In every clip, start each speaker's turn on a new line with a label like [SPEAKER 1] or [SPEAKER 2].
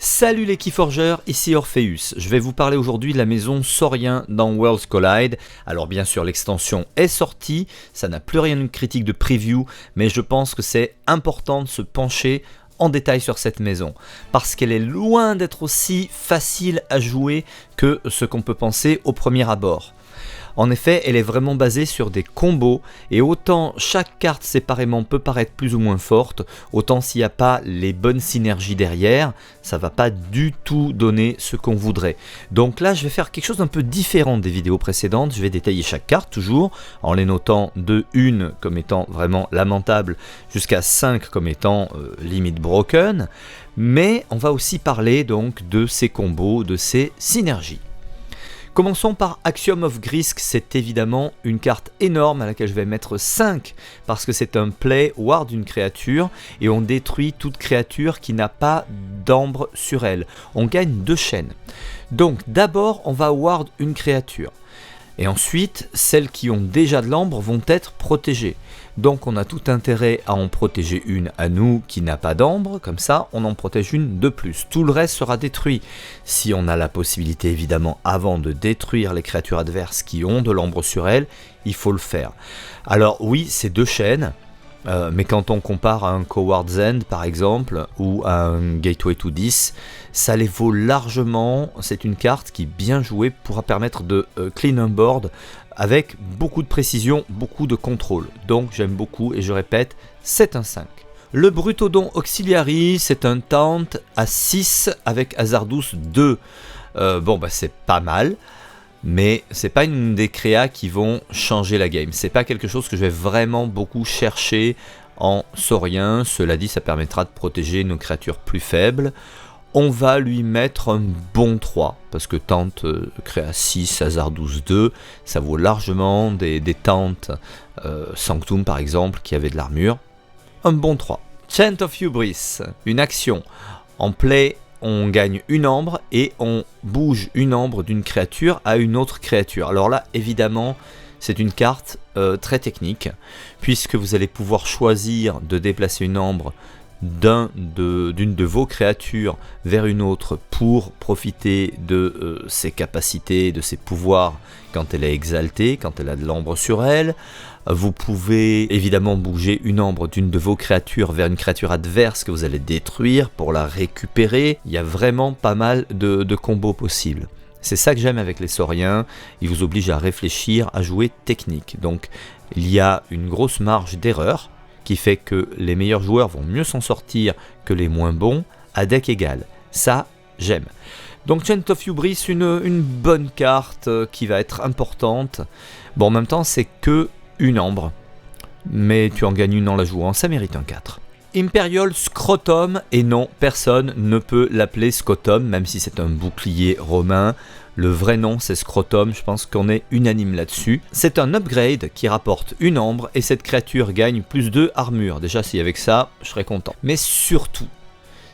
[SPEAKER 1] Salut les Keyforgers, ici Orpheus. Je vais vous parler aujourd'hui de la maison Saurien dans Worlds Collide. Alors bien sûr l'extension est sortie, ça n'a plus rien de critique de preview, mais je pense que c'est important de se pencher en détail sur cette maison, parce qu'elle est loin d'être aussi facile à jouer que ce qu'on peut penser au premier abord. En effet, elle est vraiment basée sur des combos, et autant chaque carte séparément peut paraître plus ou moins forte, autant s'il n'y a pas les bonnes synergies derrière, ça va pas du tout donner ce qu'on voudrait. Donc là, je vais faire quelque chose d'un peu différent des vidéos précédentes, je vais détailler chaque carte toujours, en les notant de 1 comme étant vraiment lamentable, jusqu'à 5 comme étant limite broken, mais on va aussi parler donc de ces combos, de ces synergies. Commençons par Axiom of Grisc, c'est évidemment une carte énorme à laquelle je vais mettre 5 parce que c'est un play ward d'une créature et on détruit toute créature qui n'a pas d'ambre sur elle. On gagne 2 chaînes. Donc d'abord on va ward une créature et ensuite celles qui ont déjà de l'ambre vont être protégées. Donc on a tout intérêt à en protéger une à nous qui n'a pas d'ambre, comme ça on en protège une de plus. Tout le reste sera détruit. Si on a la possibilité évidemment avant de détruire les créatures adverses qui ont de l'ambre sur elles, il faut le faire. Alors oui, c'est 2 chaînes, mais quand on compare à un Coward's End par exemple, ou à un Gateway to 10, ça les vaut largement. C'est une carte qui bien jouée pourra permettre de clean un board avec beaucoup de précision, beaucoup de contrôle. Donc j'aime beaucoup et je répète, c'est un 5. Le Brutodon Auxiliary, c'est un taunt à 6 avec Hazardous 2. C'est pas mal, mais c'est pas une des créas qui vont changer la game. C'est pas quelque chose que je vais vraiment beaucoup chercher en saurien. Cela dit, ça permettra de protéger nos créatures plus faibles. On va lui mettre un bon 3, parce que Taunt créa 6, Hazardous 2, ça vaut largement des Taunt Sanctum par exemple, qui avait de l'armure. Un bon 3. Chant of Hubris, une action. En play, on gagne une ambre et on bouge une ambre d'une créature à une autre créature. Alors là, évidemment, c'est une carte très technique, puisque vous allez pouvoir choisir de déplacer une ambre d'une de vos créatures vers une autre pour profiter de ses capacités, de ses pouvoirs quand elle est exaltée, quand elle a de l'ambre sur elle. Vous pouvez évidemment bouger une ambre d'une de vos créatures vers une créature adverse que vous allez détruire pour la récupérer. Il y a vraiment pas mal de combos possibles. C'est ça que j'aime avec les sauriens, ils vous obligent à réfléchir, à jouer technique. Donc il y a une grosse marge d'erreur qui fait que les meilleurs joueurs vont mieux s'en sortir que les moins bons à deck égal. Ça, j'aime. Donc Chant of Hubris, une bonne carte qui va être importante. Bon, en même temps, c'est que une ambre, mais tu en gagnes une en la jouant, ça mérite un 4. Imperial Scrotum, et non, personne ne peut l'appeler Scotum, même si c'est un bouclier romain. Le vrai nom c'est Scrotum, je pense qu'on est unanime là-dessus. C'est un upgrade qui rapporte une ambre et cette créature gagne plus 2 armure. Déjà si avec ça, je serais content. Mais surtout,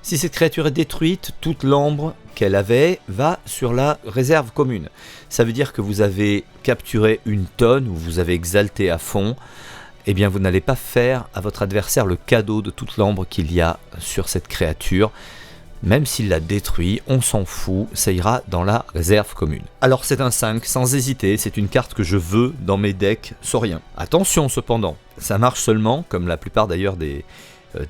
[SPEAKER 1] si cette créature est détruite, toute l'ambre qu'elle avait va sur la réserve commune. Ça veut dire que vous avez capturé une tonne ou vous avez exalté à fond. Eh bien vous n'allez pas faire à votre adversaire le cadeau de toute l'ambre qu'il y a sur cette créature. Même s'il la détruit, on s'en fout, ça ira dans la réserve commune. Alors c'est un 5, sans hésiter, c'est une carte que je veux dans mes decks sauriens. Attention cependant, ça marche seulement, comme la plupart d'ailleurs des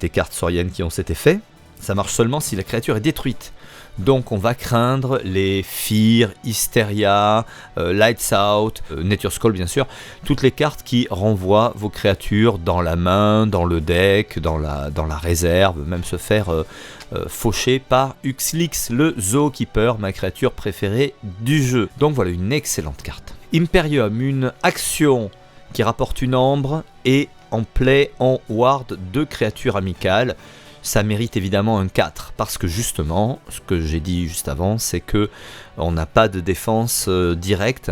[SPEAKER 1] cartes sauriennes qui ont cet effet, ça marche seulement si la créature est détruite. Donc on va craindre les Fear, Hysteria, Lights Out, Nature's Call bien sûr, toutes les cartes qui renvoient vos créatures dans la main, dans le deck, dans la réserve, même se faire faucher par Uxlix, le Zookeeper, ma créature préférée du jeu. Donc voilà une excellente carte. Imperium, une action qui rapporte une ambre et en play en ward 2 créatures amicales. Ça mérite évidemment un 4, parce que justement, ce que j'ai dit juste avant, c'est que on n'a pas de défense directe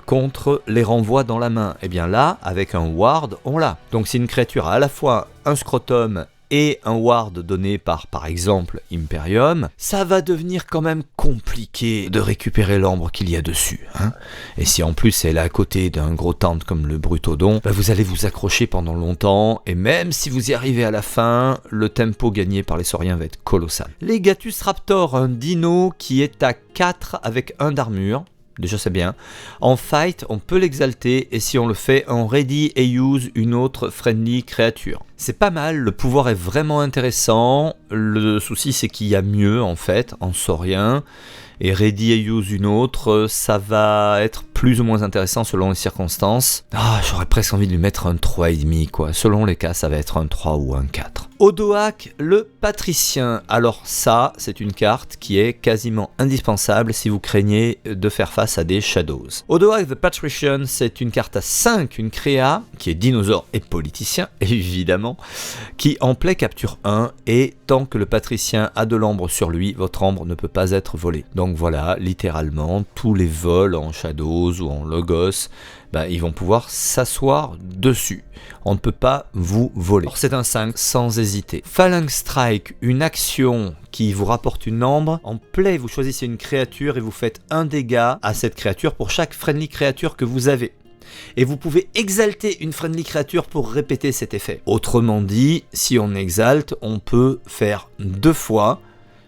[SPEAKER 1] contre les renvois dans la main. Et bien là, avec un ward, on l'a. Donc si une créature a à la fois un scrotum et un ward donné par exemple Imperium, ça va devenir quand même compliqué de récupérer l'ambre qu'il y a dessus. Hein. Et si en plus elle est à côté d'un gros taunt comme le Brutodon, vous allez vous accrocher pendant longtemps, et même si vous y arrivez à la fin, le tempo gagné par les sauriens va être colossal. Legatus Raptor, un dino qui est à 4 avec 1 d'armure. Déjà c'est bien. En fight, on peut l'exalter et si on le fait, on ready et use une autre friendly créature. C'est pas mal, le pouvoir est vraiment intéressant. Le souci c'est qu'il y a mieux en fait, en saurien. Et ready et use une autre, ça va être plus ou moins intéressant selon les circonstances. J'aurais presque envie de lui mettre un 3,5 quoi. Selon les cas, ça va être un 3 ou un 4. Odoak, le patricien. Alors ça, c'est une carte qui est quasiment indispensable si vous craignez de faire face à des shadows. Odoak the Patrician, c'est une carte à 5, une créa, qui est dinosaure et politicien, évidemment, qui en play capture 1, et tant que le patricien a de l'ambre sur lui, votre ambre ne peut pas être volée. Donc voilà, littéralement, tous les vols en shadows ou en logos, ils vont pouvoir s'asseoir dessus. On ne peut pas vous voler. C'est un 5 sans hésiter. Phalanx Strike, une action qui vous rapporte une ambre. En play, vous choisissez une créature et vous faites un dégât à cette créature pour chaque friendly créature que vous avez. Et vous pouvez exalter une friendly créature pour répéter cet effet. Autrement dit, si on exalte, on peut faire 2 fois,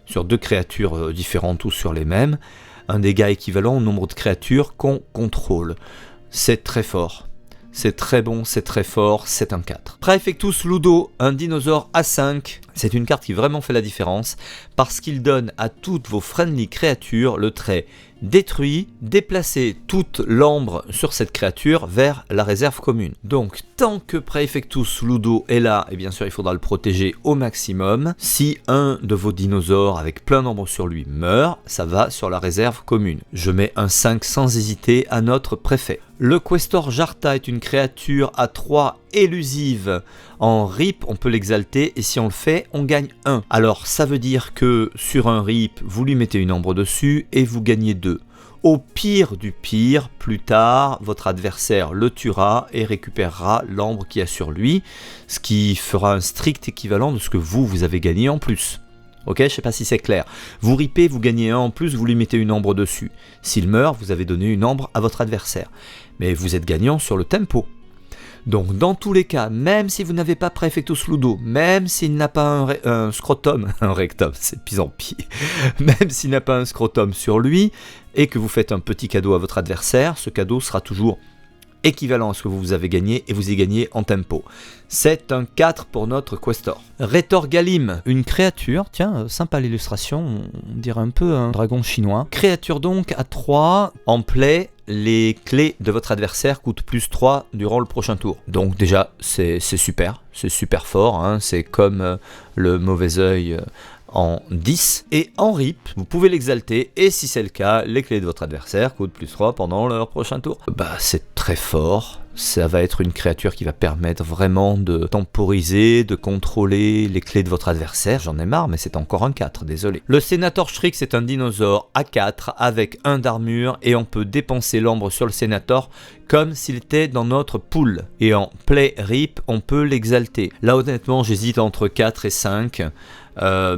[SPEAKER 1] sur 2 créatures différentes ou sur les mêmes, un dégât équivalent au nombre de créatures qu'on contrôle. C'est très fort. C'est très bon, c'est très fort, c'est un 4. Praefectus Ludo, un dinosaure A5. C'est une carte qui vraiment fait la différence parce qu'il donne à toutes vos friendly créatures le trait détruit, déplacer toute l'ambre sur cette créature vers la réserve commune. Donc tant que Praefectus Ludo est là, et bien sûr il faudra le protéger au maximum. Si un de vos dinosaures avec plein d'ambre sur lui meurt, ça va sur la réserve commune. Je mets un 5 sans hésiter à notre préfet. Le Questor Jarta est une créature à 3 élusive. En rip, on peut l'exalter et si on le fait, on gagne 1. Alors ça veut dire que sur un rip, vous lui mettez une ambre dessus et vous gagnez 2. Au pire du pire, plus tard, votre adversaire le tuera et récupérera l'ambre qu'il y a sur lui, ce qui fera un strict équivalent de ce que vous avez gagné en plus. Ok, je sais pas si c'est clair. Vous ripez, vous gagnez 1 en plus, vous lui mettez une ambre dessus. S'il meurt, vous avez donné une ambre à votre adversaire. Mais vous êtes gagnant sur le tempo. Donc dans tous les cas, même si vous n'avez pas Praefectus Ludo, même s'il n'a pas un scrotum, un rectum, c'est pis en pis, même s'il n'a pas un scrotum sur lui, et que vous faites un petit cadeau à votre adversaire, ce cadeau sera toujours équivalent à ce que vous avez gagné et vous y gagnez en tempo. C'est un 4 pour notre Questor. Rhetor Galim, une créature, tiens, sympa l'illustration, on dirait un peu un dragon chinois. Créature donc à 3, en play, les clés de votre adversaire coûtent plus 3 durant le prochain tour. Donc déjà, c'est super fort, hein, c'est comme le mauvais œil en 10. Et en rip, vous pouvez l'exalter, et si c'est le cas, les clés de votre adversaire coûtent plus 3 pendant leur prochain tour. C'est très fort. Ça va être une créature qui va permettre vraiment de temporiser, de contrôler les clés de votre adversaire. J'en ai marre, mais c'est encore un 4, désolé. Le Sénator Shrix est un dinosaure à 4 avec 1 d'armure et on peut dépenser l'ambre sur le Sénator comme s'il était dans notre pool. Et en play rip, on peut l'exalter. Là honnêtement, j'hésite entre 4 et 5.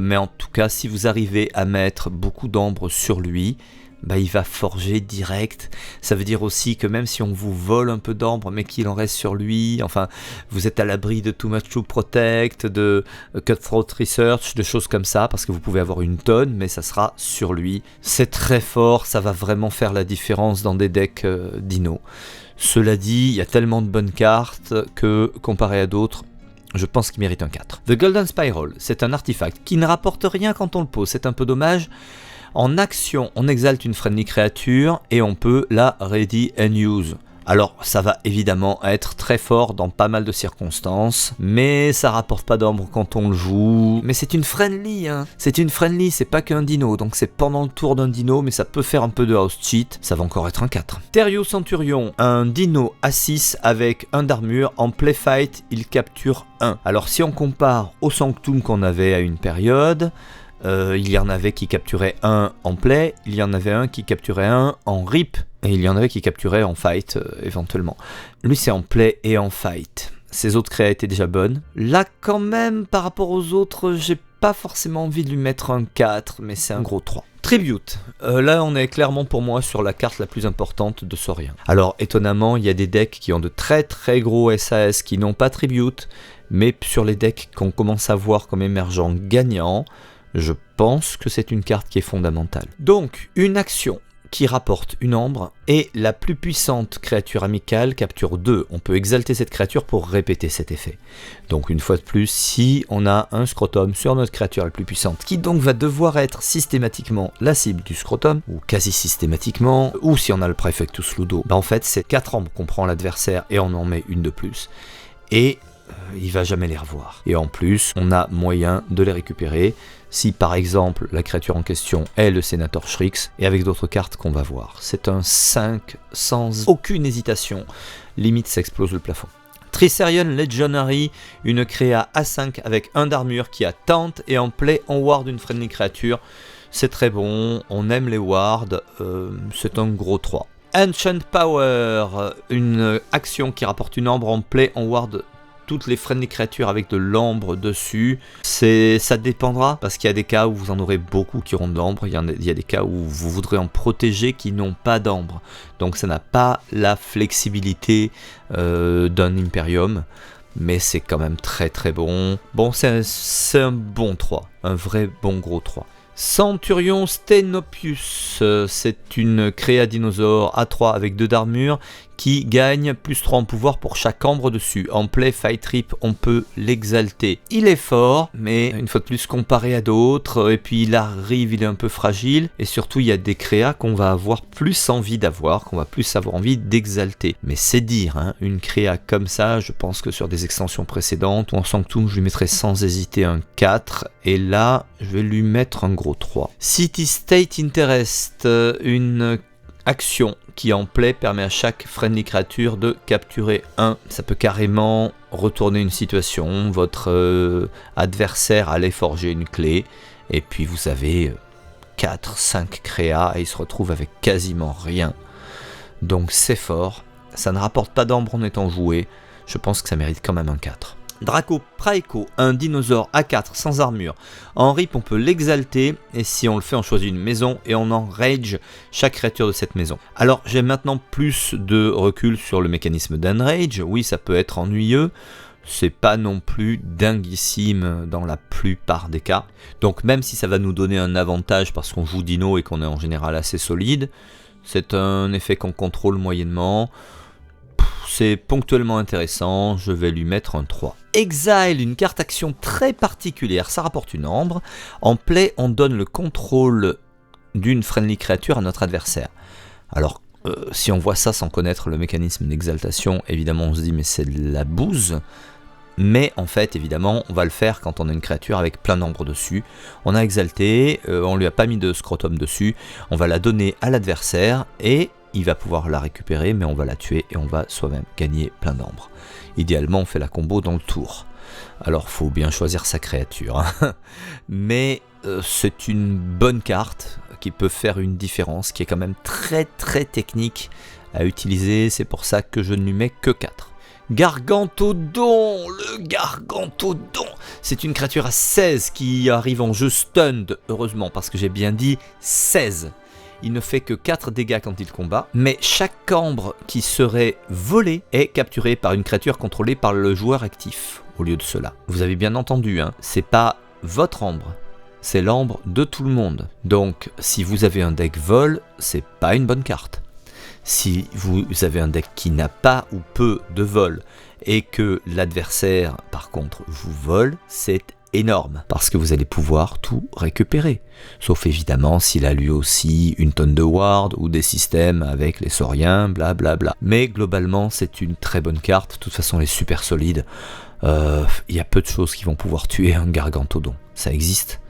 [SPEAKER 1] Mais en tout cas, si vous arrivez à mettre beaucoup d'ambre sur lui, il va forger direct. Ça veut dire aussi que même si on vous vole un peu d'ambre mais qu'il en reste sur lui, enfin vous êtes à l'abri de Too Much to Protect, de Cutthroat Research, de choses comme ça, parce que vous pouvez avoir une tonne mais ça sera sur lui. C'est très fort, ça va vraiment faire la différence dans des decks dino. Cela dit, il y a tellement de bonnes cartes que comparé à d'autres, je pense qu'il mérite un 4. The Golden Spiral, c'est un artefact qui ne rapporte rien quand on le pose, c'est un peu dommage. En action, on exalte une friendly créature et on peut la ready and use. Alors ça va évidemment être très fort dans pas mal de circonstances, mais ça rapporte pas d'ambre quand on le joue. Mais c'est une friendly, hein. C'est une friendly, c'est pas qu'un dino, donc c'est pendant le tour d'un dino, mais ça peut faire un peu de house cheat, ça va encore être un 4. Therio Centurion, un dino à 6 avec 1 d'armure, en play fight, il capture 1. Alors si on compare au Sanctum qu'on avait à une période, il y en avait qui capturaient 1 en play, il y en avait un qui capturait 1 en rip, et il y en avait qui capturaient en fight éventuellement. Lui c'est en play et en fight. Ses autres créas étaient déjà bonnes. Là, quand même, par rapport aux autres, j'ai pas forcément envie de lui mettre un 4, mais c'est un gros 3. Tribute. Là, on est clairement pour moi sur la carte la plus importante de Saurien. Alors, étonnamment, il y a des decks qui ont de très très gros SAS qui n'ont pas Tribute, mais sur les decks qu'on commence à voir comme émergents gagnants, je pense que c'est une carte qui est fondamentale. Donc, une action qui rapporte une ambre et la plus puissante créature amicale capture 2. On peut exalter cette créature pour répéter cet effet. Donc une fois de plus, si on a un scrotum sur notre créature la plus puissante, qui donc va devoir être systématiquement la cible du scrotum, ou quasi systématiquement, ou si on a le Praefectus Ludo, en fait c'est 4 ambres qu'on prend l'adversaire et on en met une de plus. Et il va jamais les revoir. Et en plus, on a moyen de les récupérer si par exemple la créature en question est le sénateur Shrix, et avec d'autres cartes qu'on va voir. C'est un 5 sans aucune hésitation, limite ça explose le plafond. Tricerion Legionary, une créa A5 avec 1 d'armure qui a taunt et en play en ward une friendly créature. C'est très bon, on aime les wards, c'est un gros 3. Ancient Power, une action qui rapporte une ambre en play en ward toutes les friendly créatures avec de l'ambre dessus. Ça dépendra, parce qu'il y a des cas où vous en aurez beaucoup qui auront de l'ambre, il y a des cas où vous voudrez en protéger qui n'ont pas d'ambre. Donc ça n'a pas la flexibilité d'un Imperium, mais c'est quand même très très bon. Bon, c'est un bon 3, un vrai bon gros 3. Centurion Stenopius, c'est une créa dinosaure A3 avec 2 d'armure qui gagne plus 3 en pouvoir pour chaque ambre dessus. En play fight trip, on peut l'exalter. Il est fort, mais une fois de plus comparé à d'autres, et puis il arrive, il est un peu fragile, et surtout il y a des créas qu'on va avoir plus envie d'avoir, qu'on va plus avoir envie d'exalter. Mais c'est dire, hein, une créa comme ça, je pense que sur des extensions précédentes, ou en Sanctum, je lui mettrais sans hésiter un 4, et là, je vais lui mettre un gros 3. City State Interest, une action qui en play permet à chaque friendly créature de capturer 1. Ça peut carrément retourner une situation. Votre adversaire allait forger une clé et puis vous avez 4-5 créas et il se retrouve avec quasiment rien. Donc c'est fort. Ça ne rapporte pas d'ambre en étant joué. Je pense que ça mérite quand même un 4. Draco Praeco, un dinosaure A4 sans armure. En rip, on peut l'exalter, et si on le fait, on choisit une maison et on enrage chaque créature de cette maison. Alors, j'ai maintenant plus de recul sur le mécanisme d'enrage. Oui, ça peut être ennuyeux. C'est pas non plus dinguissime dans la plupart des cas. Donc, même si ça va nous donner un avantage parce qu'on joue dino et qu'on est en général assez solide, c'est un effet qu'on contrôle moyennement. C'est ponctuellement intéressant, je vais lui mettre un 3. Exile, une carte action très particulière, ça rapporte une ambre. En play, on donne le contrôle d'une friendly créature à notre adversaire. Alors, si on voit ça sans connaître le mécanisme d'exaltation, évidemment on se dit mais c'est de la bouse. Mais en fait, évidemment, on va le faire quand on a une créature avec plein d'ambre dessus. On a exalté, on lui a pas mis de scrotum dessus, on va la donner à l'adversaire et il va pouvoir la récupérer, mais on va la tuer et on va soi-même gagner plein d'ambre. Idéalement, on fait la combo dans le tour. Alors, faut bien choisir sa créature. Hein. Mais c'est une bonne carte qui peut faire une différence, qui est quand même très très technique à utiliser. C'est pour ça que je ne lui mets que 4. Gargantodon, le Gargantodon, c'est une créature à 16 qui arrive en jeu stunned, heureusement, parce que j'ai bien dit 16. Il ne fait que 4 dégâts quand il combat, mais chaque ambre qui serait volé est capturé par une créature contrôlée par le joueur actif, au lieu de cela. Vous avez bien entendu, hein, c'est pas votre ambre, c'est l'ambre de tout le monde. Donc, si vous avez un deck vol, c'est pas une bonne carte. Si vous avez un deck qui n'a pas ou peu de vol, et que l'adversaire, par contre, vous vole, c'est énorme, parce que vous allez pouvoir tout récupérer. Sauf évidemment s'il a lui aussi une tonne de ward ou des systèmes avec les sauriens, blablabla. Mais globalement, c'est une très bonne carte. De toute façon, elle est super solide. Il y a peu de choses qui vont pouvoir tuer un Gargantodon. Ça existe,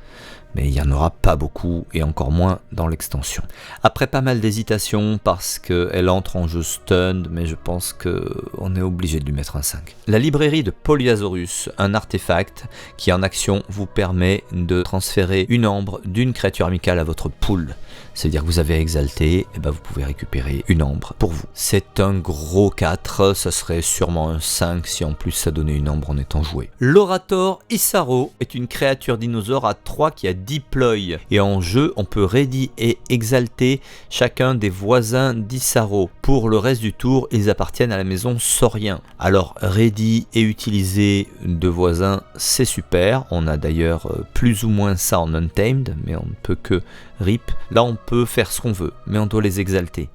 [SPEAKER 1] mais il n'y en aura pas beaucoup, et encore moins dans l'extension. Après pas mal d'hésitation, parce qu'elle entre en jeu stunned, mais je pense qu'on est obligé de lui mettre un 5. La librairie de Polyasaurus, un artefact qui en action vous permet de transférer une ambre d'une créature amicale à votre pool. c'est-à-dire que vous avez exalté, et ben vous pouvez récupérer une ambre pour vous. C'est un gros 4, ça serait sûrement un 5 si en plus ça donnait une ambre en étant joué. L'Orator Isaro est une créature dinosaure à 3 qui a deploy, et en jeu on peut ready et exalter chacun des voisins d'Isaro. Pour le reste du tour, ils appartiennent à la maison Saurien. Alors ready et utiliser de voisins, c'est super, on a d'ailleurs plus ou moins ça en Untamed, mais on ne peut que rip. Là on peut faire ce qu'on veut, mais on doit les exalter.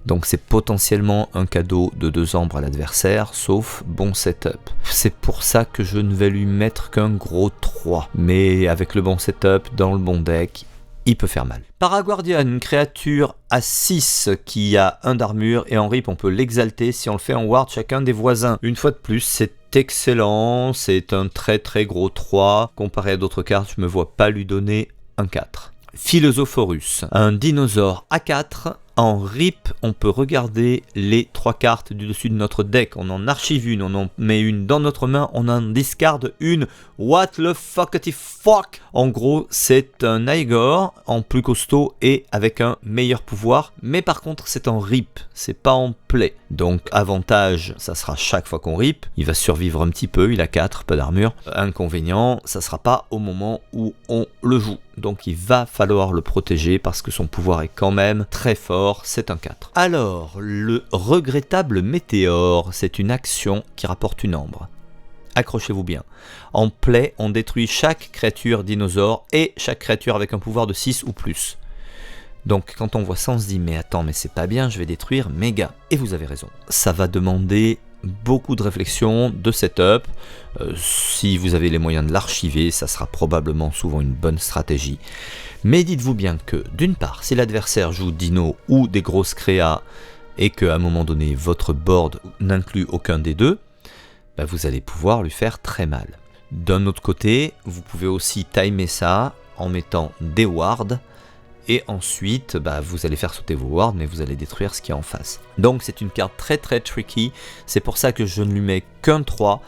[SPEAKER 1] Donc c'est potentiellement un cadeau de 2 ambres à l'adversaire, sauf bon setup. C'est pour ça que je ne vais lui mettre qu'un gros 3. Mais avec le bon setup, dans le bon deck, il peut faire mal. Paraguardian, une créature à 6 qui a 1 d'armure, et en rip on peut l'exalter si on le fait en ward chacun des voisins. Une fois de plus, c'est excellent, c'est un très très gros 3. Comparé à d'autres cartes, je me vois pas lui donner un 4. Philosopherus, un dinosaure à 4. En rip, on peut regarder les 3 cartes du dessus de notre deck. On en archive une, on en met une dans notre main, on en discarde une. What the fuckity fuck? En gros, c'est un Igor en plus costaud et avec un meilleur pouvoir. Mais par contre, c'est en rip, c'est pas en play. Donc, avantage, ça sera chaque fois qu'on rip. Il va survivre un petit peu, il a 4, pas d'armure. Inconvénient, ça sera pas au moment où on le joue. Donc il va falloir le protéger parce que son pouvoir est quand même très fort, c'est un 4. Alors, le regrettable météore, c'est une action qui rapporte une ambre. Accrochez-vous bien. En play, on détruit chaque créature dinosaure et chaque créature avec un pouvoir de 6 ou plus. Donc quand on voit ça, on se dit mais attends, mais c'est pas bien, je vais détruire méga. Et vous avez raison. Ça va demander beaucoup de réflexion, de setup. Si vous avez les moyens de l'archiver, ça sera probablement souvent une bonne stratégie. Mais dites-vous bien que, d'une part, si l'adversaire joue dino ou des grosses créas et qu'à un moment donné, votre board n'inclut aucun des deux, bah vous allez pouvoir lui faire très mal. D'un autre côté, vous pouvez aussi timer ça en mettant des wards, et ensuite vous allez faire sauter vos wards, mais vous allez détruire ce qui est en face. Donc c'est une carte très très tricky, c'est pour ça que je ne lui mets qu'un 3,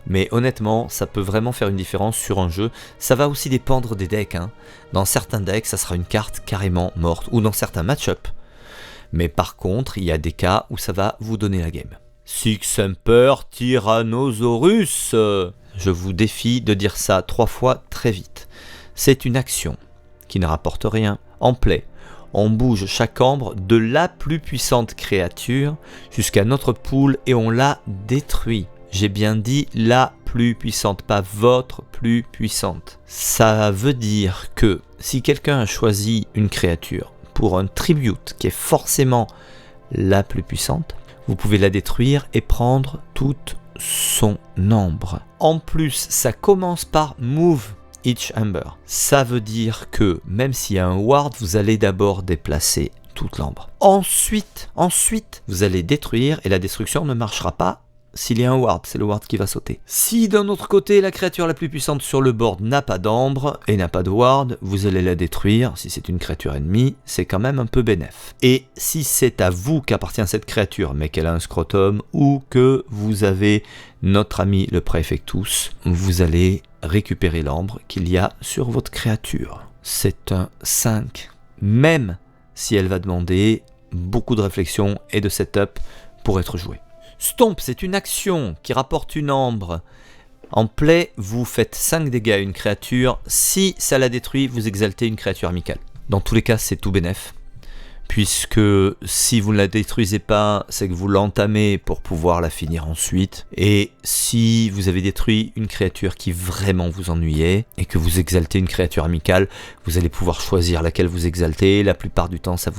[SPEAKER 1] mais honnêtement ça peut vraiment faire une différence sur un jeu. Ça va aussi dépendre des decks, hein. Dans certains decks ça sera une carte carrément morte, ou dans certains match-up, mais par contre il y a des cas où ça va vous donner la game. Six Emperor Tyrannosaurus, je vous défie de dire ça 3 fois très vite. C'est une action qui ne rapporte rien. En play, on bouge chaque ambre de la plus puissante créature jusqu'à notre pool et on la détruit. J'ai bien dit la plus puissante, pas votre plus puissante. Ça veut dire que si quelqu'un a choisi une créature pour un tribute qui est forcément la plus puissante, vous pouvez la détruire et prendre toute son ambre. En plus, ça commence par move each amber. Ça veut dire que même s'il y a un ward, vous allez d'abord déplacer toute l'ambre. Ensuite, vous allez détruire et la destruction ne marchera pas s'il y a un ward, c'est le ward qui va sauter. Si d'un autre côté, la créature la plus puissante sur le board n'a pas d'ambre et n'a pas de ward, vous allez la détruire. Si c'est une créature ennemie, c'est quand même un peu bénef. Et si c'est à vous qu'appartient cette créature, mais qu'elle a un scrotum, ou que vous avez notre ami le Praefectus, vous allez récupérer l'ambre qu'il y a sur votre créature. C'est un 5, même si elle va demander beaucoup de réflexion et de setup pour être jouée. Stomp, c'est une action qui rapporte une ambre. En play, vous faites 5 dégâts à une créature. Si ça la détruit, vous exaltez une créature amicale. Dans tous les cas, c'est tout bénef. Puisque si vous ne la détruisez pas, c'est que vous l'entamez pour pouvoir la finir ensuite. Et si vous avez détruit une créature qui vraiment vous ennuyait et que vous exaltez une créature amicale, vous allez pouvoir choisir laquelle vous exaltez. La plupart du temps, ça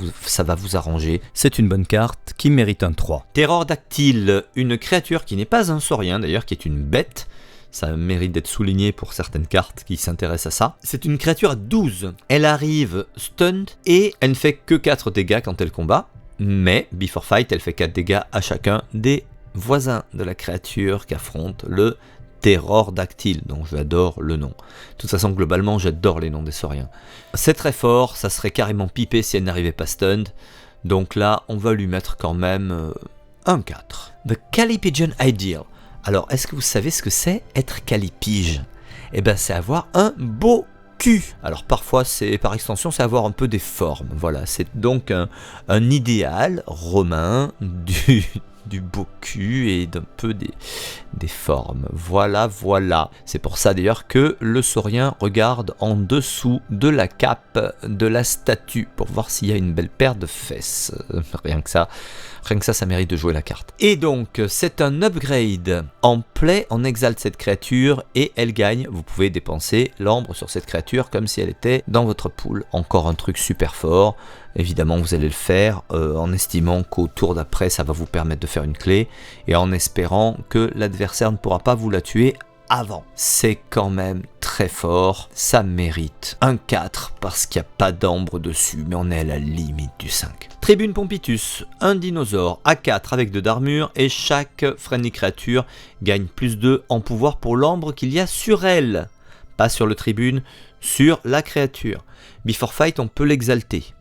[SPEAKER 1] va vous arranger. C'est une bonne carte qui mérite un 3. Terror dactyle, une créature qui n'est pas un saurien d'ailleurs, qui est une bête. Ça mérite d'être souligné pour certaines cartes qui s'intéressent à ça. C'est une créature à 12. Elle arrive stunned et elle ne fait que 4 dégâts quand elle combat. Mais, before fight, elle fait 4 dégâts à chacun des voisins de la créature qu'affronte le Terror dactyle, dont j'adore le nom. De toute façon, globalement, j'adore les noms des sauriens. C'est très fort, ça serait carrément pipé si elle n'arrivait pas stunned. Donc là, on va lui mettre quand même un 4. The Callipygian Ideal. Alors, est-ce que vous savez ce que c'est être calipige? Eh bien, c'est avoir un beau cul. Alors parfois, par extension, c'est avoir un peu des formes. Voilà, c'est donc un idéal romain du beau cul et d'un peu des formes. Voilà. C'est pour ça d'ailleurs que le saurien regarde en dessous de la cape de la statue pour voir s'il y a une belle paire de fesses. Rien que ça mérite de jouer la carte. Et donc, c'est un upgrade. En play, on exalte cette créature et elle gagne. Vous pouvez dépenser l'ambre sur cette créature comme si elle était dans votre pool. Encore un truc super fort. Évidemment, vous allez le faire en estimant qu'au tour d'après, ça va vous permettre de faire une clé et en espérant que l'adversaire ne pourra pas vous la tuer avant. C'est quand même très fort, ça mérite un 4 parce qu'il n'y a pas d'ambre dessus, mais on est à la limite du 5. Tribune Pompitus, un dinosaure à 4 avec 2 d'armure et chaque friendly créature gagne plus 2 en pouvoir pour l'ambre qu'il y a sur elle. Pas sur le tribune, sur la créature. Before fight, on peut l'exalter.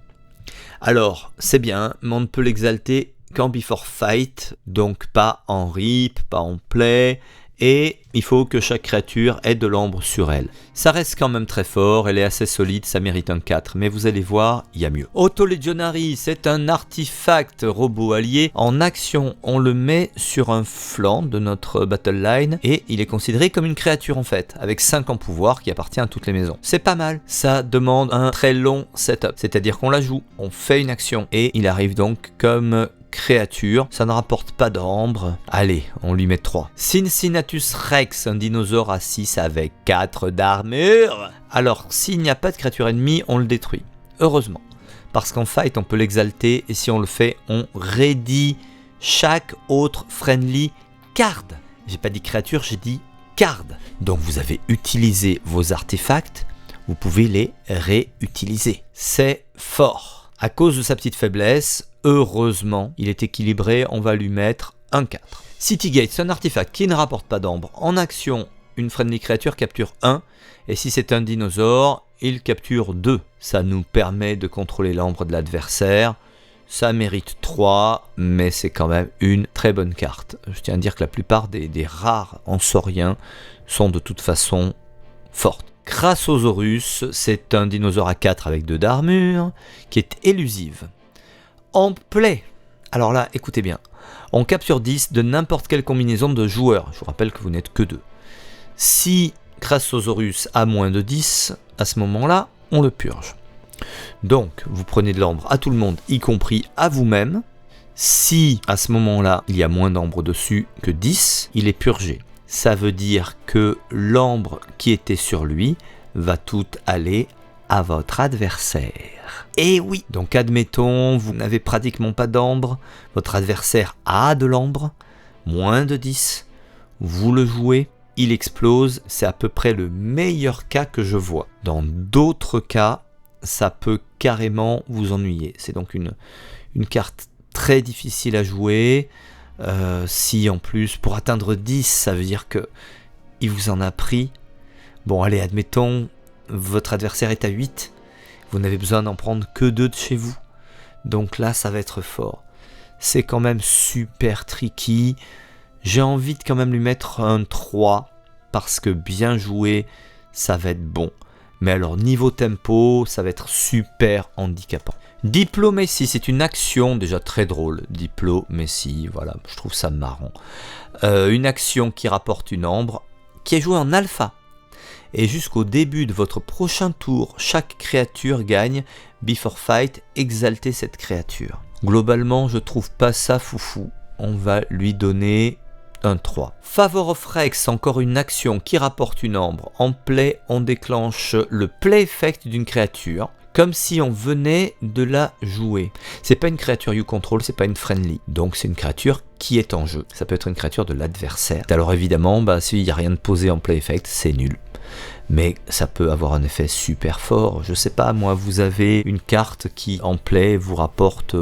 [SPEAKER 1] Alors, c'est bien, mais on ne peut l'exalter qu'en before fight, donc pas en rip, pas en play, et il faut que chaque créature ait de l'ambre sur elle. Ça reste quand même très fort, elle est assez solide, ça mérite un 4, mais vous allez voir, il y a mieux. Auto Legionary, c'est un artefact robot allié. En action, on le met sur un flanc de notre battle line, et il est considéré comme une créature en fait, avec 5 en pouvoir qui appartient à toutes les maisons. C'est pas mal, ça demande un très long setup, c'est-à-dire qu'on la joue, on fait une action, et il arrive donc comme créature, ça ne rapporte pas d'ambre. Allez, on lui met 3. Cincinnatus Rex, un dinosaure à 6 avec 4 d'armure. Alors, s'il n'y a pas de créature ennemie, on le détruit. Heureusement. Parce qu'en fight, on peut l'exalter, et si on le fait, on ready chaque autre friendly card. J'ai pas dit créature, j'ai dit card. Donc vous avez utilisé vos artefacts, vous pouvez les réutiliser. C'est fort. À cause de sa petite faiblesse, heureusement, il est équilibré, on va lui mettre un 4. City Gate, c'est un artefact qui ne rapporte pas d'ambre. En action, une friendly créature capture 1, et si c'est un dinosaure, il capture 2. Ça nous permet de contrôler l'ambre de l'adversaire. Ça mérite 3, mais c'est quand même une très bonne carte. Je tiens à dire que la plupart des rares en sauriens sont de toute façon fortes. Crassosaurus, c'est un dinosaure à 4 avec 2 d'armure, qui est élusive. En play, alors là, écoutez bien, on capture 10 de n'importe quelle combinaison de joueurs. Je vous rappelle que vous n'êtes que 2. Si Crassosaurus a moins de 10, à ce moment-là, on le purge. Donc, vous prenez de l'ambre à tout le monde, y compris à vous-même. Si, à ce moment-là, il y a moins d'ambre dessus que 10, il est purgé. Ça veut dire que l'ambre qui était sur lui va tout aller à votre adversaire. Et oui, donc admettons, vous n'avez pratiquement pas d'ambre, votre adversaire a de l'ambre, moins de 10, vous le jouez, il explose, c'est à peu près le meilleur cas que je vois. Dans d'autres cas, ça peut carrément vous ennuyer. C'est donc une carte très difficile à jouer. Si en plus, pour atteindre 10, ça veut dire que il vous en a pris. Bon, allez, admettons, votre adversaire est à 8. Vous n'avez besoin d'en prendre que 2 de chez vous. Donc là, ça va être fort. C'est quand même super tricky. J'ai envie de quand même lui mettre un 3, parce que bien joué, ça va être bon. Mais alors, niveau tempo, ça va être super handicapant. Diplomatie, c'est une action déjà très drôle. Diplomatie, voilà, je trouve ça marrant. Une action qui rapporte une ambre, qui est jouée en alpha. Et jusqu'au début de votre prochain tour, chaque créature gagne, before fight, exalter cette créature. Globalement, je trouve pas ça foufou. On va lui donner un 3. Favor of Rex, encore une action qui rapporte une ambre. En play, on déclenche le play effect d'une créature, comme si on venait de la jouer. C'est pas une créature you control, c'est pas une friendly. Donc c'est une créature qui est en jeu. Ça peut être une créature de l'adversaire. Alors évidemment, s'il n'y a rien de posé en play effect, c'est nul. Mais ça peut avoir un effet super fort. Je sais pas, moi, vous avez une carte qui en play vous rapporte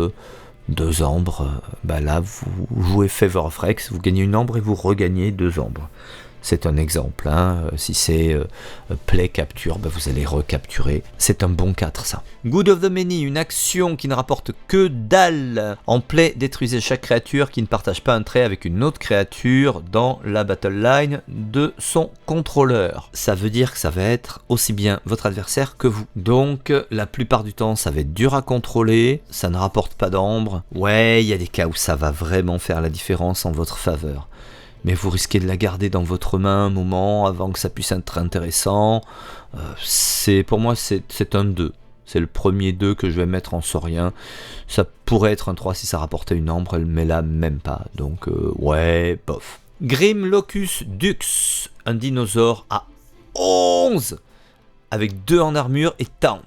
[SPEAKER 1] 2 ambres. Là, vous jouez Favor of Rex, vous gagnez une ambre et vous regagnez 2 ambres. C'est un exemple, hein. Si c'est play capture, vous allez recapturer. C'est un bon 4 ça. Good of the Many, une action qui ne rapporte que dalle. En play, détruisez chaque créature qui ne partage pas un trait avec une autre créature dans la battle line de son contrôleur. Ça veut dire que ça va être aussi bien votre adversaire que vous. Donc la plupart du temps ça va être dur à contrôler, ça ne rapporte pas d'ambre. Ouais, il y a des cas où ça va vraiment faire la différence en votre faveur. Mais vous risquez de la garder dans votre main un moment avant que ça puisse être intéressant. Pour moi, c'est un 2. C'est le premier 2 que je vais mettre en saurien. Ça pourrait être un 3 si ça rapportait une ambre, mais là, même pas. Donc, ouais, bof. Grim Locus Dux, un dinosaure à 11, avec 2 en armure et taunt.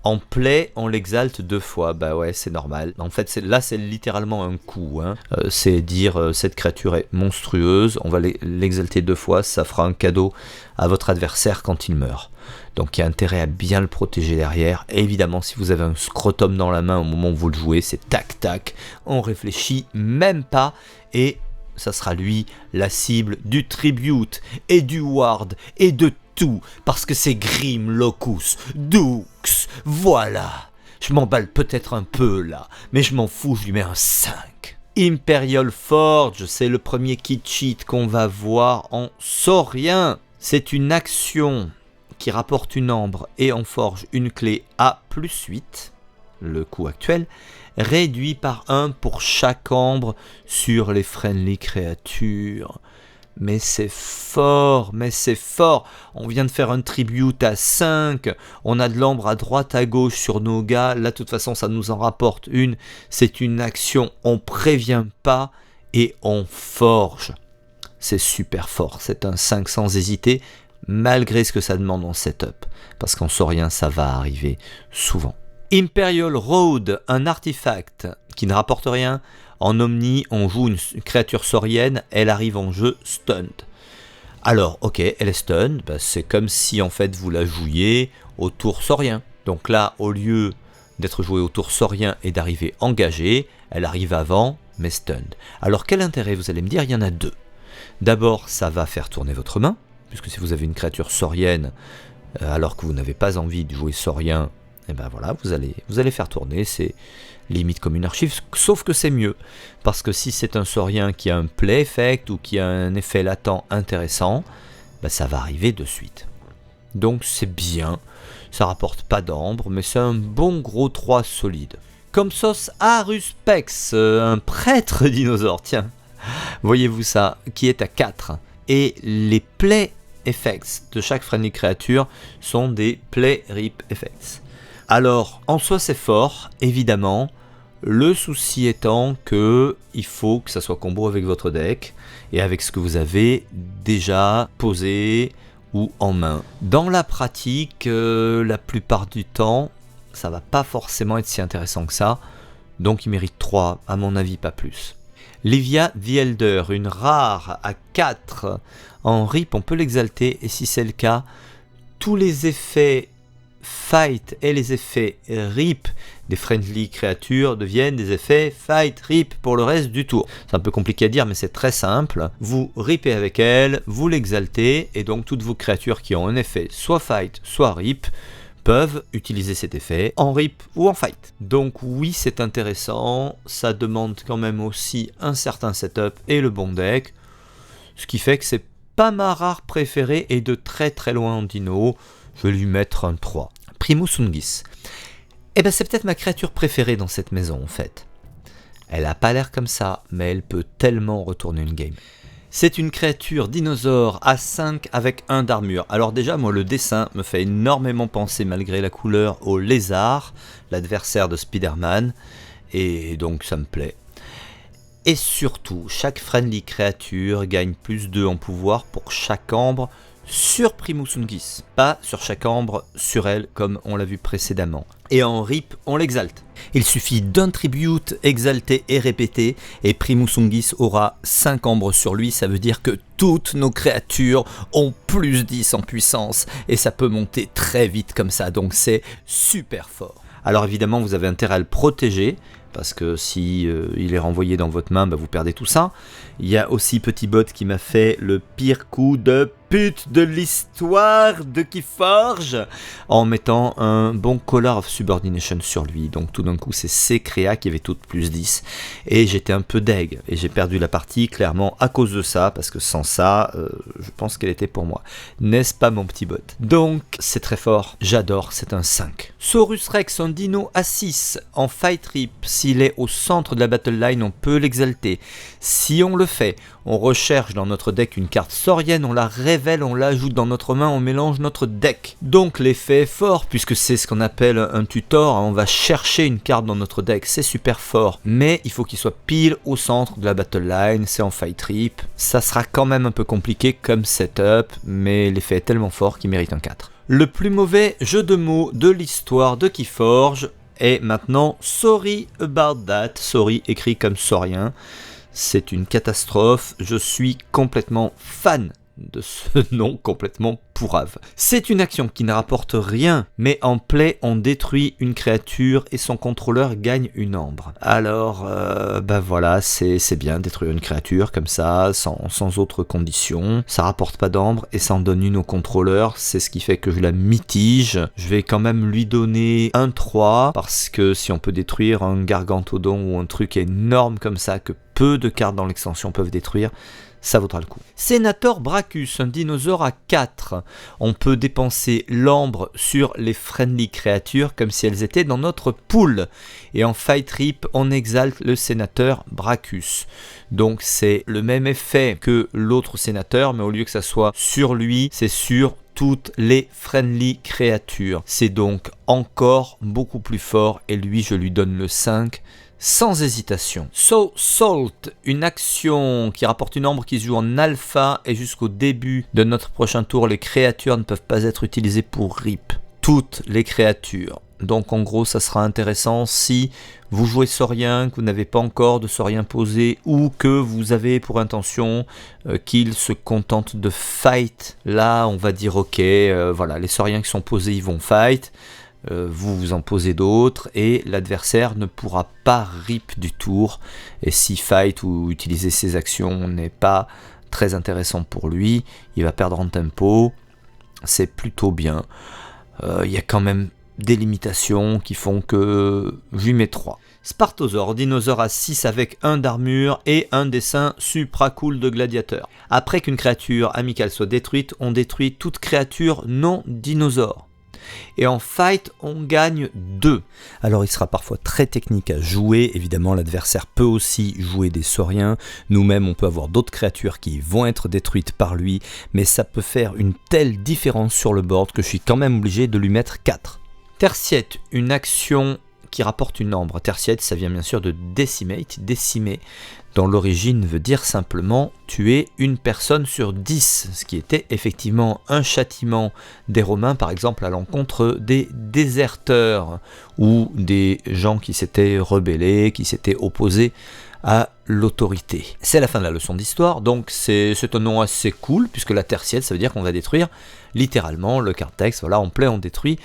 [SPEAKER 1] En play, on l'exalte 2 fois, bah ouais, c'est normal. En fait, là, c'est littéralement un coup. Hein. C'est dire, cette créature est monstrueuse, on va l'exalter 2 fois, ça fera un cadeau à votre adversaire quand il meurt. Donc, il y a intérêt à bien le protéger derrière. Et évidemment, si vous avez un scrotum dans la main au moment où vous le jouez, c'est tac-tac, on réfléchit même pas, et ça sera lui, la cible du tribute, et du ward, et de tout, parce que c'est Grim Locus Dux, voilà. Je m'emballe peut-être un peu là, mais je m'en fous, je lui mets un 5. Imperial Forge, c'est le premier kit cheat qu'on va voir en saurien. C'est une action qui rapporte une ambre et en forge une clé à +8, le coût actuel, réduit par 1 pour chaque ambre sur les friendly créatures. Mais c'est fort, on vient de faire un tribute à 5, on a de l'ambre à droite à gauche sur nos gars, là de toute façon ça nous en rapporte une, c'est une action, on prévient pas et on forge. C'est super fort, c'est un 5 sans hésiter, malgré ce que ça demande en setup, parce qu'en saurien ça va arriver souvent. Imperial Road, un artefact qui ne rapporte rien. En Omni, on joue une créature saurienne, elle arrive en jeu stunned. Alors, ok, elle est stunned, c'est comme si en fait vous la jouiez au tour saurien. Donc là, au lieu d'être jouée au tour saurien et d'arriver engagée, elle arrive avant, mais stunned. Alors quel intérêt, vous allez me dire, il y en a 2. D'abord, ça va faire tourner votre main, puisque si vous avez une créature saurienne, alors que vous n'avez pas envie de jouer saurien, et ben voilà, vous allez faire tourner, c'est limite comme une archive, sauf que c'est mieux, parce que si c'est un saurien qui a un play effect ou qui a un effet latent intéressant, ça va arriver de suite. Donc c'est bien, ça rapporte pas d'ambre, mais c'est un bon gros 3 solide. Compsos Aruspex, un prêtre dinosaure, tiens, voyez-vous ça, qui est à 4, et les play effects de chaque friendly créature sont des play rip effects. Alors, en soi c'est fort, évidemment, le souci étant que il faut que ça soit combo avec votre deck et avec ce que vous avez déjà posé ou en main. Dans la pratique, la plupart du temps, ça va pas forcément être si intéressant que ça, donc il mérite 3, à mon avis pas plus. Livia the Elder, une rare à 4, en rip on peut l'exalter et si c'est le cas, tous les effets fight et les effets rip des friendly créatures deviennent des effets fight rip pour le reste du tour. C'est un peu compliqué à dire mais c'est très simple. Vous ripez avec elle, vous l'exaltez et donc toutes vos créatures qui ont un effet soit fight soit rip peuvent utiliser cet effet en rip ou en fight. Donc oui c'est intéressant, ça demande quand même aussi un certain setup et le bon deck, ce qui fait que c'est pas ma rare préférée et de très très loin en dino. Je vais lui mettre un 3. Primus Ungis. C'est peut-être ma créature préférée dans cette maison en fait. Elle a pas l'air comme ça, mais elle peut tellement retourner une game. C'est une créature dinosaure à 5 avec 1 d'armure. Alors déjà, moi le dessin me fait énormément penser, malgré la couleur, au lézard, l'adversaire de Spider-Man, et donc ça me plaît. Et surtout, chaque friendly créature gagne plus 2 en pouvoir pour chaque ambre sur Primus Ungis, pas sur chaque ambre sur elle comme on l'a vu précédemment. Et en rip, on l'exalte. Il suffit d'un tribute exalté et répété et Primus Ungis aura 5 ambres sur lui, ça veut dire que toutes nos créatures ont plus 10 en puissance et ça peut monter très vite comme ça, donc c'est super fort. Alors évidemment vous avez intérêt à le protéger parce que si il est renvoyé dans votre main, vous perdez tout ça. Il y a aussi Petit Bot qui m'a fait le pire coup de pute de l'histoire de Keyforge en mettant un bon Collar of Subordination sur lui. Donc tout d'un coup, c'est ses créas qui avaient toutes plus 10. Et j'étais un peu deg. Et j'ai perdu la partie clairement à cause de ça, parce que sans ça, je pense qu'elle était pour moi. N'est-ce pas mon petit bot? Donc c'est très fort, j'adore, c'est un 5. Saurus Rex, un dino à 6 en Fight Trip. S'il est au centre de la battle line, on peut l'exalter. Si on le fait, on recherche dans notre deck une carte saurienne, on la révèle, on l'ajoute dans notre main, on mélange notre deck. Donc l'effet est fort, puisque c'est ce qu'on appelle un tutor, on va chercher une carte dans notre deck, c'est super fort. Mais il faut qu'il soit pile au centre de la battle line, c'est en Fight Trip. Ça sera quand même un peu compliqué comme setup, mais l'effet est tellement fort qu'il mérite un 4. Le plus mauvais jeu de mots de l'histoire de Keyforge est maintenant Sorry About That, Sorry écrit comme saurien. C'est une catastrophe, je suis complètement fan de ce nom complètement pourrave. C'est une action qui ne rapporte rien, mais en play on détruit une créature et son contrôleur gagne une ambre. Alors, voilà, c'est bien détruire une créature comme ça, sans autre condition. Ça rapporte pas d'ambre et ça en donne une au contrôleur, c'est ce qui fait que je la mitige. Je vais quand même lui donner un 3, parce que si on peut détruire un Gargantodon ou un truc énorme comme ça, que peu de cartes dans l'extension peuvent détruire, ça vaudra le coup. Sénator Brachus, un dinosaure à 4. On peut dépenser l'ambre sur les friendly créatures comme si elles étaient dans notre pool. Et en Fight Trip, on exalte le sénateur Brachus. Donc c'est le même effet que l'autre sénateur, mais au lieu que ça soit sur lui, c'est sur toutes les friendly créatures. C'est donc encore beaucoup plus fort et lui, je lui donne le 5. Sans hésitation. So Salt, une action qui rapporte une ambre qui se joue en alpha et jusqu'au début de notre prochain tour, les créatures ne peuvent pas être utilisées pour rip. Toutes les créatures. Donc en gros, ça sera intéressant si vous jouez saurien, que vous n'avez pas encore de saurien posé ou que vous avez pour intention qu'il se contente de fight. Là, on va dire ok, voilà, les sauriens qui sont posés, ils vont fight. Vous en posez d'autres et l'adversaire ne pourra pas rip du tour, et si fight ou utiliser ses actions n'est pas très intéressant pour lui, il va perdre en tempo. C'est plutôt bien. Il y a quand même des limitations qui font que je lui mets 3. Spartosaure, dinosaure à 6 avec 1 d'armure et un dessin supra cool de gladiateur. Après qu'une créature amicale soit détruite, on détruit toute créature non dinosaure. Et en fight, on gagne 2. Alors il sera parfois très technique à jouer, évidemment l'adversaire peut aussi jouer des sauriens, nous-mêmes on peut avoir d'autres créatures qui vont être détruites par lui, mais ça peut faire une telle différence sur le board que je suis quand même obligé de lui mettre 4. Tertiette, une action qui rapporte une ambre. Tertiette, ça vient bien sûr de decimate, décimer, dont l'origine veut dire simplement tuer une personne sur 10, ce qui était effectivement un châtiment des Romains, par exemple à l'encontre des déserteurs ou des gens qui s'étaient rebellés, qui s'étaient opposés à l'autorité. C'est la fin de la leçon d'histoire, donc c'est un nom assez cool, puisque la tertiette, ça veut dire qu'on va détruire littéralement le card text. Voilà, en play, on détruit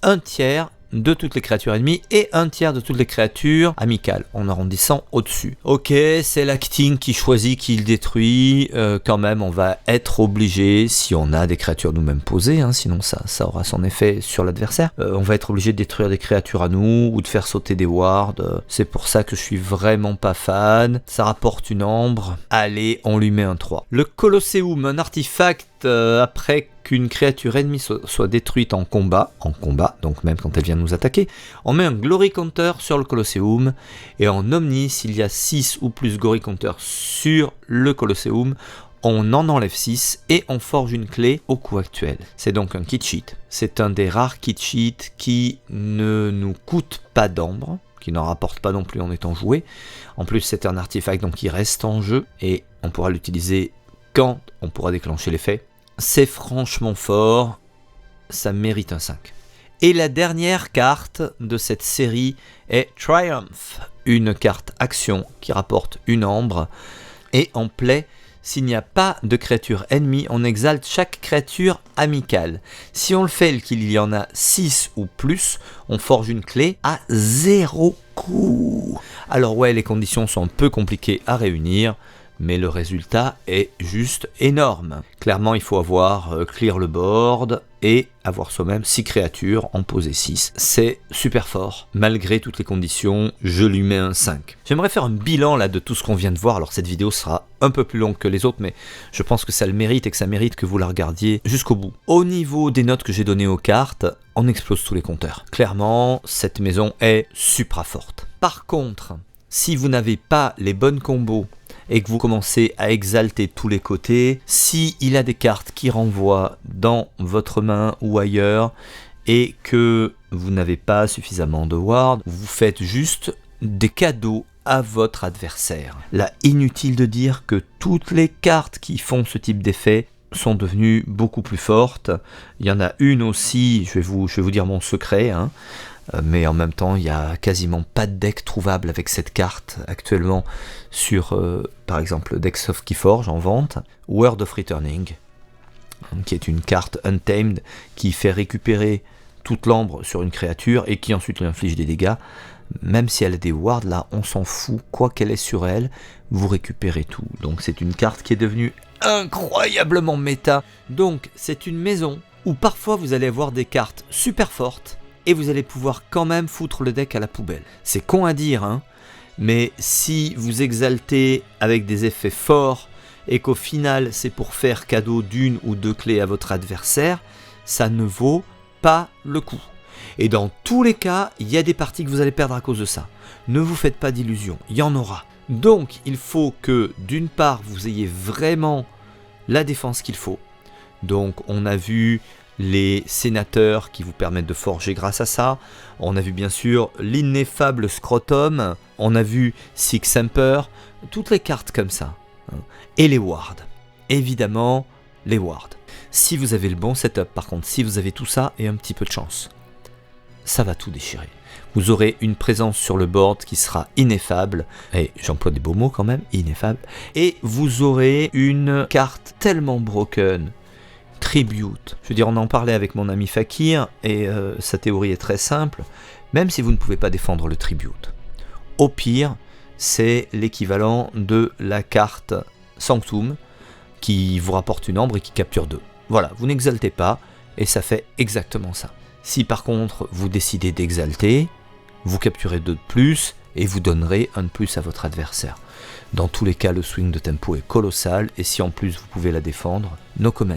[SPEAKER 1] un tiers de toutes les créatures ennemies et un tiers de toutes les créatures amicales, en arrondissant au-dessus. Ok, c'est l'acting qui choisit qui le détruit, quand même on va être obligé, si on a des créatures nous-mêmes posées, sinon ça aura son effet sur l'adversaire, on va être obligé de détruire des créatures à nous, ou de faire sauter des wards, c'est pour ça que je suis vraiment pas fan. Ça rapporte une ambre, allez, on lui met un 3. Le Colosseum, un artefact après qu'une créature ennemie soit détruite en combat, donc même quand elle vient nous attaquer, on met un Glory Counter sur le Colosseum, et en Omni, s'il y a 6 ou plus Glory Counter sur le Colosseum, on en enlève 6 et on forge une clé au coût actuel. C'est donc un kit sheet. C'est un des rares kit sheets qui ne nous coûte pas d'ambre, qui n'en rapporte pas non plus en étant joué. En plus, c'est un artefact donc qui reste en jeu, et on pourra l'utiliser quand on pourra déclencher l'effet. C'est franchement fort, ça mérite un 5. Et la dernière carte de cette série est Triumph, une carte action qui rapporte une ambre, et en play, s'il n'y a pas de créature ennemie, on exalte chaque créature amicale. Si on le fait qu'il y en a 6 ou plus, on forge une clé à 0 beaucoup. Alors ouais, les conditions sont un peu compliquées à réunir, mais le résultat est juste énorme. Clairement, il faut avoir clear le board et avoir soi-même 6 créatures, en poser 6. C'est super fort. Malgré toutes les conditions, je lui mets un 5. J'aimerais faire un bilan là de tout ce qu'on vient de voir. Alors cette vidéo sera un peu plus longue que les autres, mais je pense que ça le mérite et que ça mérite que vous la regardiez jusqu'au bout. Au niveau des notes que j'ai données aux cartes, on explose tous les compteurs. Clairement, cette maison est supra forte. Par contre, si vous n'avez pas les bonnes combos et que vous commencez à exalter tous les côtés, si il a des cartes qui renvoient dans votre main ou ailleurs et que vous n'avez pas suffisamment de ward, vous faites juste des cadeaux à votre adversaire. Là, inutile de dire que toutes les cartes qui font ce type d'effet sont devenues beaucoup plus fortes. Il y en a une aussi, je vais vous dire mon secret, mais en même temps, il n'y a quasiment pas de deck trouvable avec cette carte actuellement sur, par exemple, Decks of Keyforge en vente. Word of Returning, qui est une carte Untamed qui fait récupérer toute l'ambre sur une créature et qui ensuite lui inflige des dégâts. Même si elle a des wards, là, on s'en fout. Quoi qu'elle ait sur elle, vous récupérez tout. Donc c'est une carte qui est devenue incroyablement méta. Donc c'est une maison où parfois vous allez avoir des cartes super fortes et vous allez pouvoir quand même foutre le deck à la poubelle. C'est con à dire, mais si vous exaltez avec des effets forts et qu'au final c'est pour faire cadeau d'une ou deux clés à votre adversaire, ça ne vaut pas le coup. Et dans tous les cas, il y a des parties que vous allez perdre à cause de ça. Ne vous faites pas d'illusions, il y en aura. Donc il faut que d'une part vous ayez vraiment la défense qu'il faut. Donc on a vu les sénateurs qui vous permettent de forger grâce à ça. On a vu bien sûr l'ineffable Scrotum. On a vu Six Emperor. Toutes les cartes comme ça. Et les wards. Évidemment, les wards. Si vous avez le bon setup, par contre, si vous avez tout ça et un petit peu de chance, ça va tout déchirer. Vous aurez une présence sur le board qui sera ineffable. Et j'emploie des beaux mots quand même, ineffable. Et vous aurez une carte tellement broken. Tribute. Je veux dire, on en parlait avec mon ami Fakir et sa théorie est très simple. Même si vous ne pouvez pas défendre le Tribute, au pire, c'est l'équivalent de la carte Sanctum qui vous rapporte une ambre et qui capture 2. Voilà, vous n'exaltez pas et ça fait exactement ça. Si par contre vous décidez d'exalter, vous capturez 2 de plus et vous donnerez 1 de plus à votre adversaire. Dans tous les cas, le swing de tempo est colossal et si en plus vous pouvez la défendre, no comment.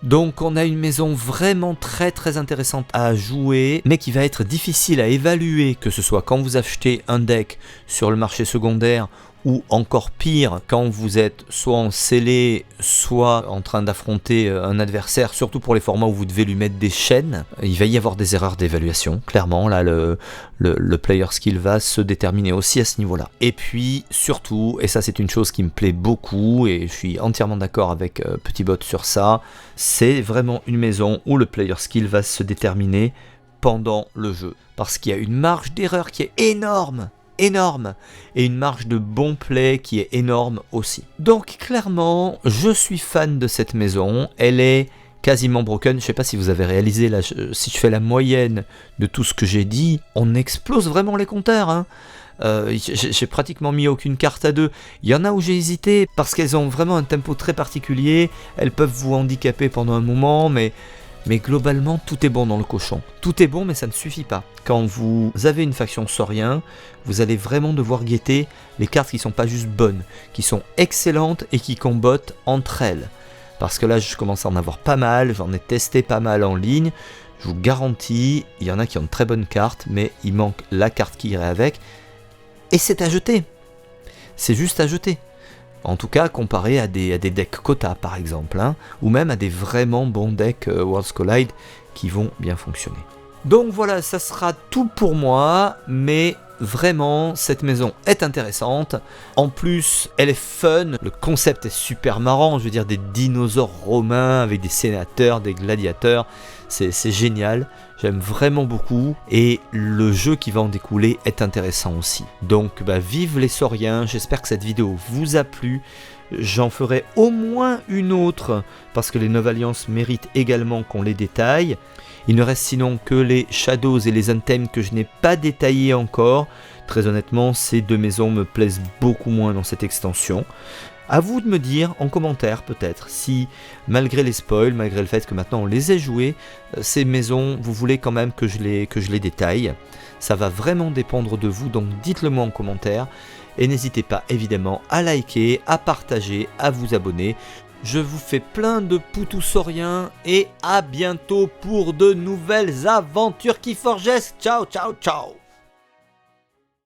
[SPEAKER 1] Donc on a une maison vraiment très très intéressante à jouer, mais qui va être difficile à évaluer, que ce soit quand vous achetez un deck sur le marché secondaire, ou encore pire, quand vous êtes soit en scellé, soit en train d'affronter un adversaire, surtout pour les formats où vous devez lui mettre des chaînes, il va y avoir des erreurs d'évaluation, clairement, là le player skill va se déterminer aussi à ce niveau-là. Et puis surtout, et ça c'est une chose qui me plaît beaucoup, et je suis entièrement d'accord avec Petit Bot sur ça, c'est vraiment une maison où le player skill va se déterminer pendant le jeu, parce qu'il y a une marge d'erreur qui est énorme, et une marge de bon play qui est énorme aussi. Donc clairement, je suis fan de cette maison, elle est quasiment broken. Je sais pas si vous avez réalisé, là, si je fais la moyenne de tout ce que j'ai dit, on explose vraiment les compteurs. J'ai pratiquement mis aucune carte à 2. Il y en a où j'ai hésité parce qu'elles ont vraiment un tempo très particulier, elles peuvent vous handicaper pendant un moment, mais globalement, tout est bon dans le cochon. Tout est bon, mais ça ne suffit pas. Quand vous avez une faction saurien, vous allez vraiment devoir guetter les cartes qui ne sont pas juste bonnes, qui sont excellentes et qui combattent entre elles. Parce que là, je commence à en avoir pas mal, j'en ai testé pas mal en ligne. Je vous garantis, il y en a qui ont de très bonnes cartes, mais il manque la carte qui irait avec. Et c'est à jeter. C'est juste à jeter. En tout cas, comparé à des decks quota par exemple, ou même à des vraiment bons decks Worlds Collide qui vont bien fonctionner. Donc voilà, ça sera tout pour moi, mais vraiment, cette maison est intéressante. En plus, elle est fun, le concept est super marrant, je veux dire des dinosaures romains avec des sénateurs, des gladiateurs, c'est génial. J'aime vraiment beaucoup et le jeu qui va en découler est intéressant aussi. Donc vive les sauriens, j'espère que cette vidéo vous a plu. J'en ferai au moins une autre parce que les 9 alliances méritent également qu'on les détaille. Il ne reste sinon que les Shadows et les Untamed que je n'ai pas détaillés encore. Très honnêtement, ces deux maisons me plaisent beaucoup moins dans cette extension. À vous de me dire en commentaire peut-être si, malgré les spoils, malgré le fait que maintenant on les ait jouées, ces maisons, vous voulez quand même que je les détaille. Ça va vraiment dépendre de vous, donc dites-le moi en commentaire. Et n'hésitez pas évidemment à liker, à partager, à vous abonner. Je vous fais plein de poutous sauriens et à bientôt pour de nouvelles aventures qui forgesques. Ciao, ciao, ciao!